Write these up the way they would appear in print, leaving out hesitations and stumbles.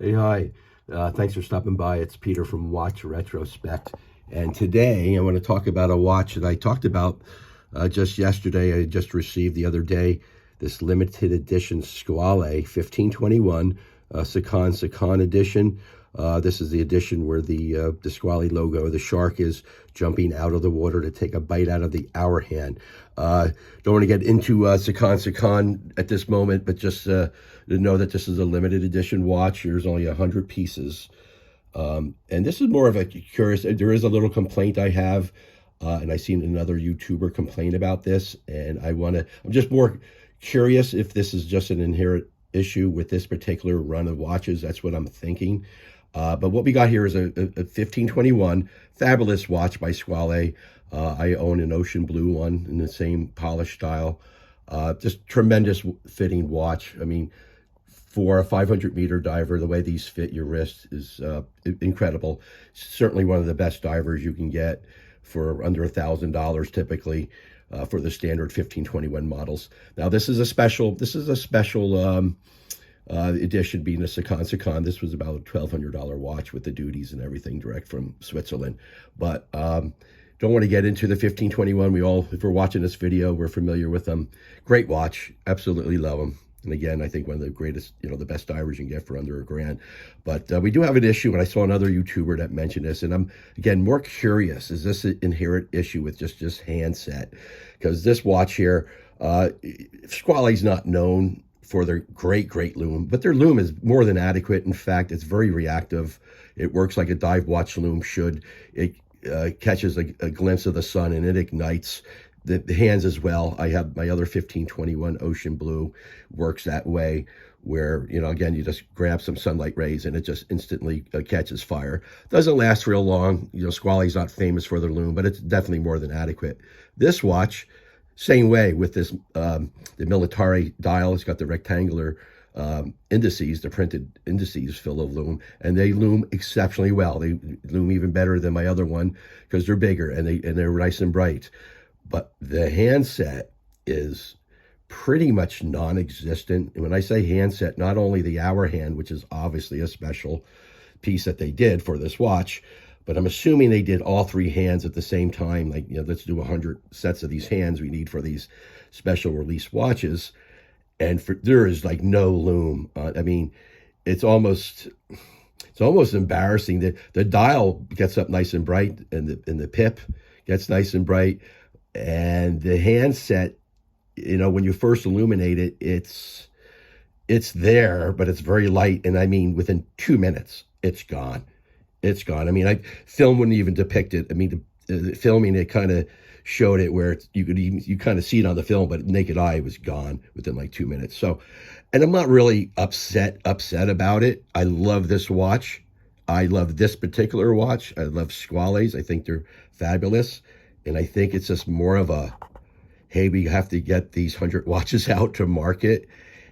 Hey, hi. Thanks for stopping by. It's Peter from Watch Retrospect. And today I want to talk about a watch that I talked about just yesterday. I just received the other day this limited edition Squale 1521 seconde edition. This is the edition where the Squale logo, the shark, is jumping out of the water to take a bite out of the hour hand. Don't want to get into seconde at this moment, but just to know that this is a limited edition watch. There's only 100 pieces. And this is more of a curious, there is a little complaint I have, and I seen another YouTuber complain about this, and I'm just more curious if this is just an inherent issue with this particular run of watches. That's what I'm thinking. But what we got here is a 1521 fabulous watch by Squale. I own an ocean blue one in the same polished style. Just tremendous fitting watch. I mean, for a 500-meter diver, the way these fit your wrist is incredible. Certainly one of the best divers you can get for under $1,000 typically for the standard 1521 models. Now this is a special edition, being a seconde. This was about a $1,200 watch with the duties and everything, direct from Switzerland. But don't want to get into the 1521. We all, if we're watching this video, we're familiar with them. Great watch, absolutely love them. And again, I think one of the greatest, the best divers you can get for under $1,000. But we do have an issue, and I saw another YouTuber that mentioned this, and I'm, again, more curious. Is this an inherent issue with just handset? Because this watch here, Squale's not known for their great lume, but their lume is more than adequate. In fact, it's very reactive. It works like a dive watch lume should. It catches a glimpse of the sun, and it ignites. The hands as well. I have my other 1521 ocean blue, works that way, where, again, you just grab some sunlight rays and it just instantly catches fire. Doesn't last real long. Squale's not famous for their lume, but it's definitely more than adequate. This watch, same way with this, the military dial. It's got the rectangular indices, the printed indices full of lume, and they lume exceptionally well. They lume even better than my other one because they're bigger and they're nice and bright. But the handset is pretty much non-existent. And when I say handset, not only the hour hand, which is obviously a special piece that they did for this watch, but I'm assuming they did all three hands at the same time. Like, let's do 100 sets of these hands we need for these special release watches. And there is like no lume. I mean, it's almost embarrassing that the dial gets up nice and bright, and the pip gets nice and bright. And the handset, when you first illuminate it, it's there, but it's very light. And I mean, within 2 minutes, it's gone. It's gone. I mean, film wouldn't even depict it. I mean, the filming, it kind of showed it where you kind of see it on the film, but naked eye was gone within like 2 minutes. So, and I'm not really upset about it. I love this watch. I love this particular watch. I love Squale's. I think they're fabulous. And I think it's just more of a, hey, we have to get these 100 watches out to market.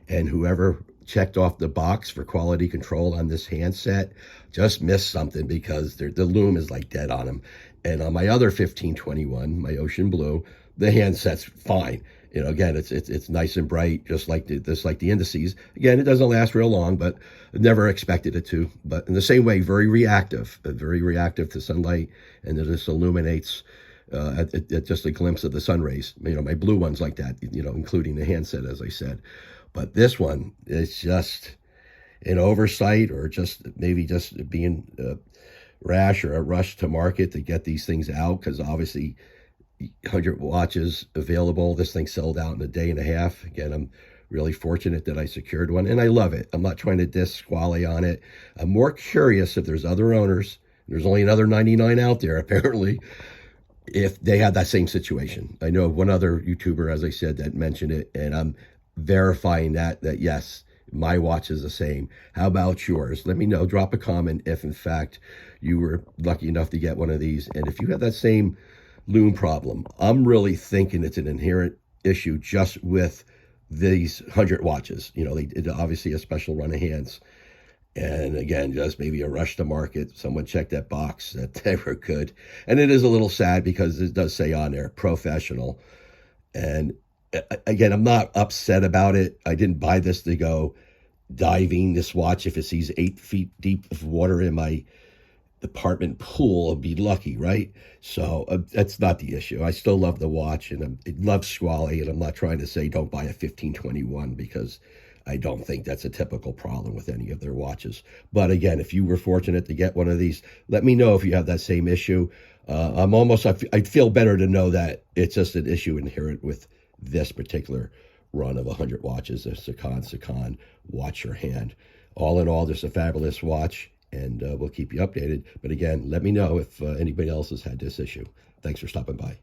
And whoever checked off the box for quality control on this handset just missed something, because the lume is like dead on them. And on my other 1521, my ocean blue, the handset's fine. Again, it's nice and bright, just like the indices. Again, it doesn't last real long, but never expected it to. But in the same way, very reactive to sunlight, and it just illuminates at just a glimpse of the sun rays. My blue one's like that, including the handset, as I said. But this one is just an oversight, or just maybe just being rash or a rush to market to get these things out, because obviously 100 watches available. This thing sold out in a day and a half. Again, I'm really fortunate that I secured one, and I love it. I'm not trying to diss Squale on it. I'm more curious if there's other owners. There's only another 99 out there, apparently, if they had that same situation. I know one other YouTuber, as I said, that mentioned it, and I'm verifying that yes, my watch is the same. How about yours? Let me know. Drop a comment if, in fact, you were lucky enough to get one of these. And if you have that same lume problem, I'm really thinking it's an inherent issue just with these 100 watches. They did obviously a special run of hands. And again, just maybe a rush to market. Someone checked that box that they were good. And it is a little sad, because it does say on there, professional. And again, I'm not upset about it. I didn't buy this to go diving this watch. If it sees 8 feet deep of water in my apartment pool, I'll be lucky, right? So that's not the issue. I still love the watch, and I love Squale, and I'm not trying to say don't buy a 1521 because I don't think that's a typical problem with any of their watches. But again, if you were fortunate to get one of these, let me know if you have that same issue. I'd feel better to know that it's just an issue inherent with this particular run of 100 watches, the seconde, watch your hand. All in all, just a fabulous watch, and we'll keep you updated. But again, let me know if anybody else has had this issue. Thanks for stopping by.